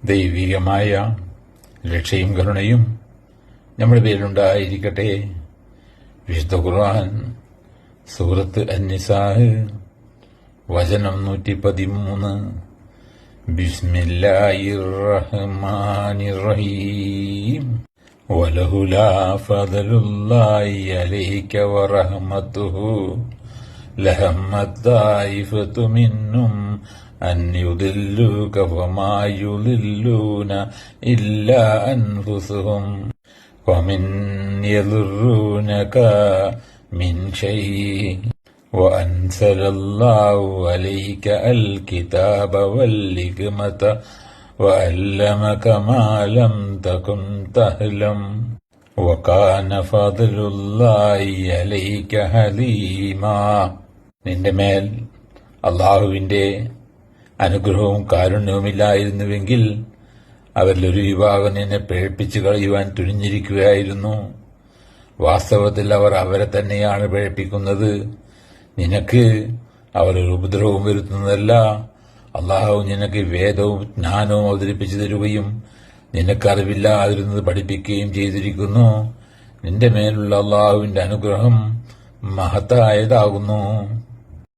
ദൈവികമായ രക്ഷയും കരുണയും നമ്മുടെ പേരിലുണ്ടായിരിക്കട്ടെ. വിശുദ്ധ ഖുർആൻ സൂറത്ത് അൻ-നിസാ വചനം 113. ബിസ്മില്ലാഹിർ റഹ്മാനിർ റഹീം. വലൗലാ ഫദ്ലുല്ലാഹി അലൈക വറഹ്മതുഹു ലഹമ്മത് ദായിഫത്തു മിൻഹും അൻ യുദില്ലൂക വമാ യുദില്ലൂന ഇല്ലാ അൻഫുസുഹും വമിൻ യദുറൂനക മിൻ ശൈഇൻ വഅൻസലല്ലാഹു അലൈക അൽ കിതാബ വൽ ഹിക്മത വഅല്ലമക മാ ലം തകുൻ തഅലം വകാന ഫദ്ലുല്ലാഹി അലൈക ഹലീമാ. നിന്റെ മേൽ അള്ളാഹുവിന്റെ അനുഗ്രഹവും കാരുണ്യവുമില്ലായിരുന്നുവെങ്കിൽ അവരിലൊരു വിഭാഗം നിന്നെ പിഴപ്പിച്ചു കളയുവാൻ തുനിഞ്ഞിരിക്കുകയായിരുന്നു. വാസ്തവത്തിൽ അവർ അവരെ തന്നെയാണ് പിഴപ്പിക്കുന്നത്. നിനക്ക് അവരൊരു ഉപദ്രവവും വരുത്തുന്നതല്ല. അള്ളാഹു നിനക്ക് വേദവും ജ്ഞാനവും അവതരിപ്പിച്ചു തരുകയും നിനക്കറിവില്ലാതിരുന്നത് പഠിപ്പിക്കുകയും ചെയ്തിരിക്കുന്നു. നിന്റെ മേലുള്ള അള്ളാഹുവിന്റെ അനുഗ്രഹം മഹത്തായതാകുന്നു.